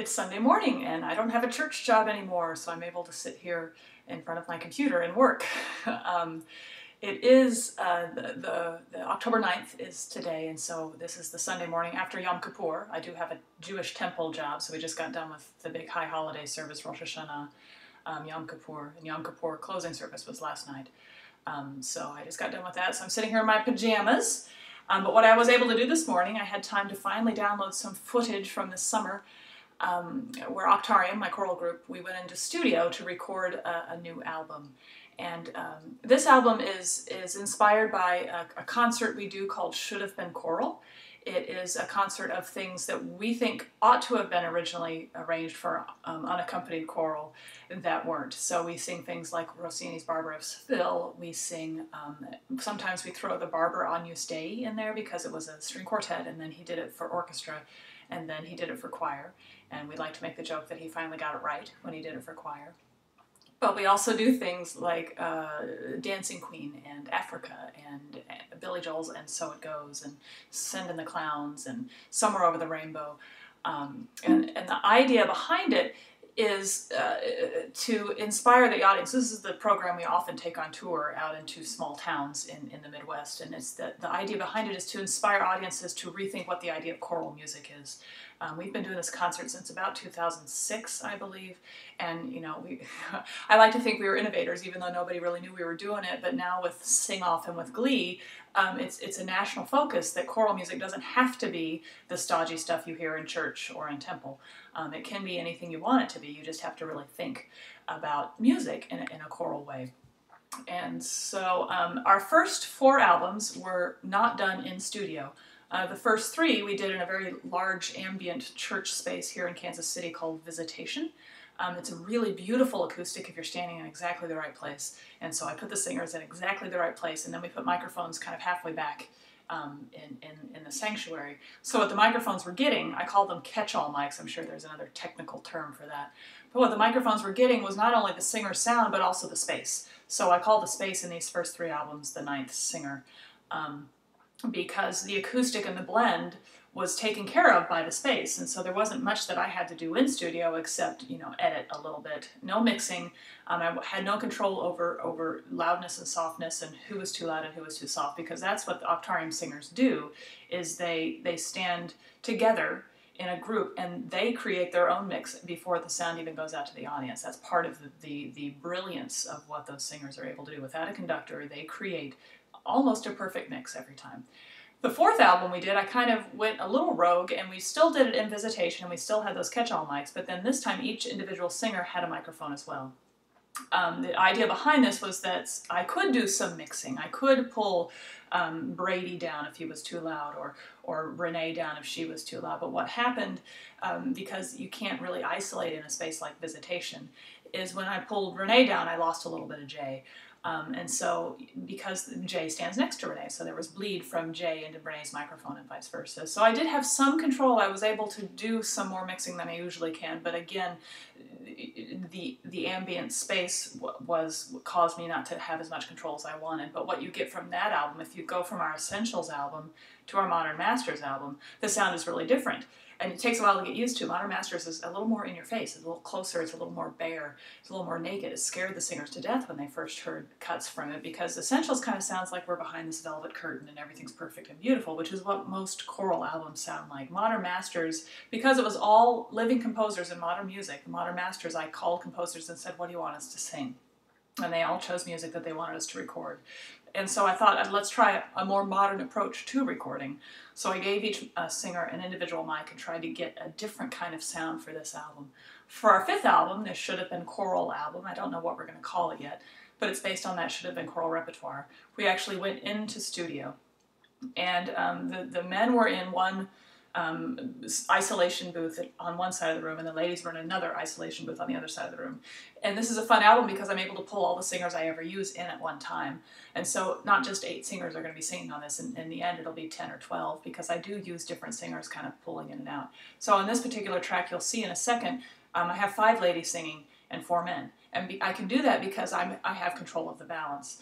It's Sunday morning and I don't have a church job anymore, so I'm able to sit here in front of my computer and work. It is, the October 9th is today, and so this is the Sunday morning after Yom Kippur. I do have a Jewish temple job, so we just got done with the big high holiday service, Rosh Hashanah, Yom Kippur, and Yom Kippur closing service was last night. So I just got done with that, so I'm sitting here in my pajamas. But what I was able to do this morning, I had time to finally download some footage from this summer where Octarium, my choral group, we went into studio to record a new album. And this album is inspired by a concert we do called Should Have Been Choral. It is a concert of things that we think ought to have been originally arranged for unaccompanied choral that weren't. So we sing things like Rossini's Barber of Seville. We sing, sometimes we throw the Barber Agnus Dei in there because it was a string quartet, and then he did it for orchestra, and then he did it for choir. And we like to make the joke that he finally got it right when he did it for choir. But we also do things like Dancing Queen and Africa and Billy Joel's And So It Goes and Send in the Clowns and Somewhere Over the Rainbow. And the idea behind it is to inspire the audience. This is the program we often take on tour out into small towns in the Midwest, and it's the idea behind it is to inspire audiences to rethink what the idea of choral music is. We've been doing this concert since about 2006, I believe, and you know, I like to think we were innovators, even though nobody really knew we were doing it. But now with Sing Off and with Glee, it's a national focus that choral music doesn't have to be the stodgy stuff you hear in church or in temple. It can be anything you want it to be. You just have to really think about music in a choral way. And so our first 4 albums were not done in studio. The first 3 we did in a very large ambient church space here in Kansas City called Visitation. It's a really beautiful acoustic if you're standing in exactly the right place. And so I put the singers in exactly the right place, and then we put microphones kind of halfway back in the sanctuary. So what the microphones were getting, I call them catch-all mics. I'm sure there's another technical term for that. But what the microphones were getting was not only the singer's sound, but also the space. So I call the space in these first 3 albums the 9th singer. Because the acoustic and the blend was taken care of by the space, and so there wasn't much that I had to do in studio except, you know, edit a little bit. No mixing. I had no control over loudness and softness and who was too loud and who was too soft, because that's what the Octarium singers do, is they stand together in a group and they create their own mix before the sound even goes out to the audience. That's part of the brilliance of what those singers are able to do. Without a conductor, they create almost a perfect mix every time. The 4th album we did, I kind of went a little rogue, and we still did it in Visitation, and we still had those catch-all mics, but then this time each individual singer had a microphone as well. The idea behind this was that I could do some mixing. I could pull Brady down if he was too loud, or Renee down if she was too loud. But what happened, because you can't really isolate in a space like Visitation, is when I pulled Renee down, I lost a little bit of Jay. And so, because Jay stands next to Renee, so there was bleed from Jay into Renee's microphone and vice versa. So I did have some control. I was able to do some more mixing than I usually can, but again, the ambient space caused me not to have as much control as I wanted. But what you get from that album, if you go from our Essentials album to our Modern Masters album, the sound is really different. And it takes a while to get used to. Modern Masters is a little more in your face, it's a little closer, it's a little more bare, it's a little more naked. It scared the singers to death when they first heard cuts from it, because Essentials kind of sounds like we're behind this velvet curtain and everything's perfect and beautiful, which is what most choral albums sound like. Modern Masters, because it was all living composers in modern music, Modern Masters, I called composers and said, what do you want us to sing? And they all chose music that they wanted us to record. And so I thought, let's try a more modern approach to recording. So I gave each singer an individual mic and tried to get a different kind of sound for this album. For our 5th album, this Should Have Been Choral album, I don't know what we're going to call it yet, but it's based on that Should Have Been Choral repertoire. We actually went into studio, and the men were in one isolation booth on one side of the room, and the ladies were in another isolation booth on the other side of the room. And this is a fun album because I'm able to pull all the singers I ever use in at one time. And so not just 8 singers are going to be singing on this. In the end, it'll be 10 or 12, because I do use different singers kind of pulling in and out. So on this particular track, you'll see in a second, I have 5 ladies singing and 4 men. And I can do that because I have control of the balance.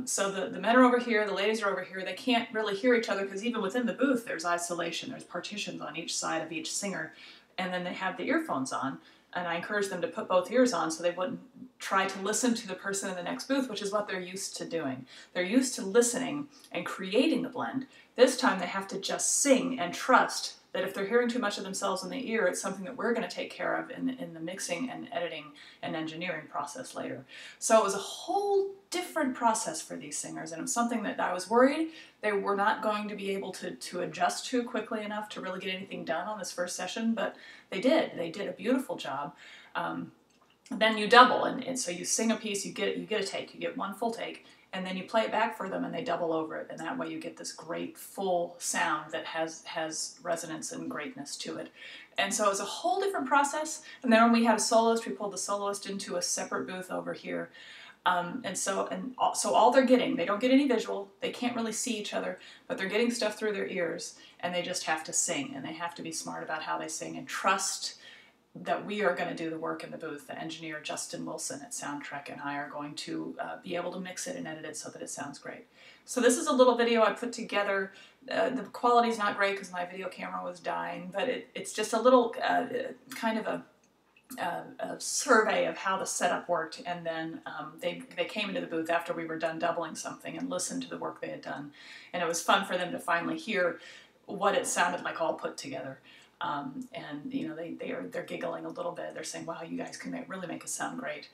So the men are over here, the ladies are over here. They can't really hear each other because even within the booth there's isolation. There's partitions on each side of each singer. and then they have the earphones on. And I encouraged them to put both ears on so they wouldn't try to listen to the person in the next booth, which is what they're used to doing. They're used to listening and creating the blend. This time they have to just sing and trust that if they're hearing too much of themselves in the ear, it's something that we're going to take care of in the mixing and editing and engineering process later. So it was a whole different process for these singers, and it was something that I was worried they were not going to be able to adjust to quickly enough to really get anything done on this first session, but they did. They did a beautiful job. Then you double, and so you sing a piece, you get a take, you get one full take, and then you play it back for them and they double over it, and that way you get this great full sound that has resonance and greatness to it. And so it was a whole different process. And then when we had a soloist, we pulled the soloist into a separate booth over here. So all they're getting, they don't get any visual, they can't really see each other, but they're getting stuff through their ears, and they just have to sing, and they have to be smart about how they sing and trust that we are going to do the work in the booth. The engineer, Justin Wilson at Soundtrek, and I are going to be able to mix it and edit it so that it sounds great. So this is a little video I put together. The quality's not great because my video camera was dying, but it's just a little kind of a survey of how the setup worked, and then they came into the booth after we were done doubling something and listened to the work they had done, and it was fun for them to finally hear what it sounded like all put together. And you know, they're giggling a little bit. They're saying, "Wow, you guys can really make us sound great."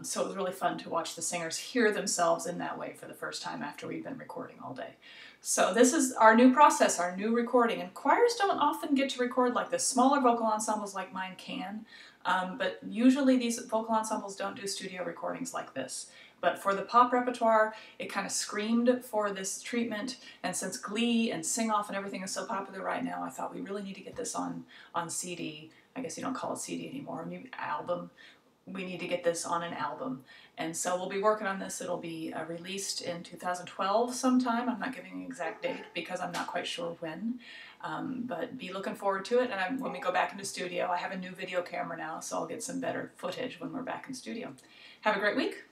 So it was really fun to watch the singers hear themselves in that way for the first time after we've been recording all day. So this is our new process, our new recording, and choirs don't often get to record like this. Smaller vocal ensembles like mine can, but usually these vocal ensembles don't do studio recordings like this. But for the pop repertoire, it kind of screamed for this treatment, and since Glee and Sing Off and everything is so popular right now, I thought we really need to get this on CD. I guess you don't call it CD anymore, a new album. We need to get this on an album. And so we'll be working on this. It'll be released in 2012 sometime. I'm not giving an exact date because I'm not quite sure when. But be looking forward to it. And when we go back into studio, I have a new video camera now, so I'll get some better footage when we're back in studio. Have a great week.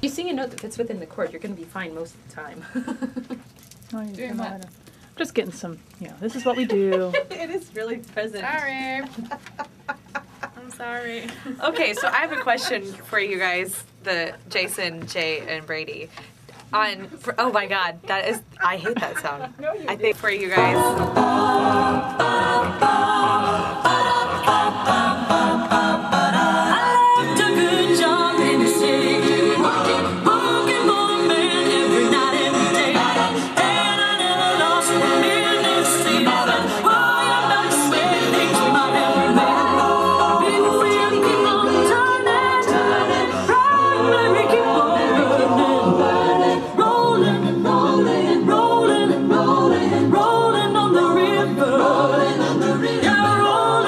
You sing a note that fits within the chord, you're going to be fine most of the time. Doing what? Just getting some, you know, this is what we do. It is really present. Sorry. I'm sorry. Okay, so I have a question for you guys, the Jason, Jay, and Brady. Oh my God, I hate that sound. No, I think for you guys. Rolling on the river, yeah, rolling.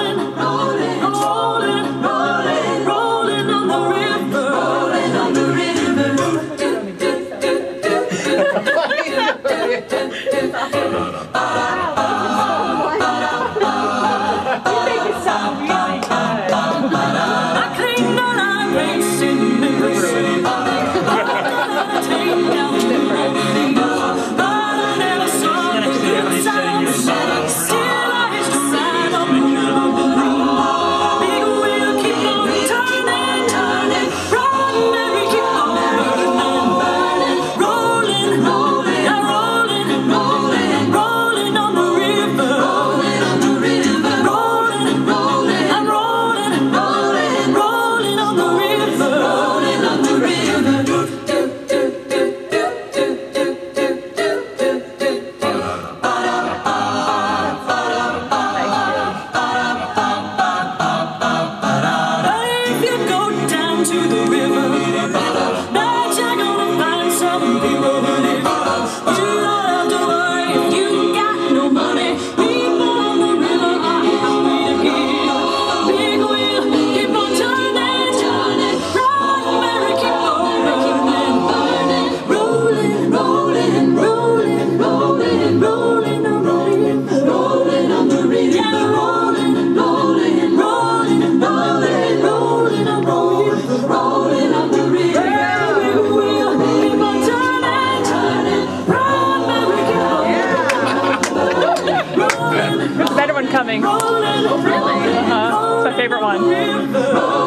one.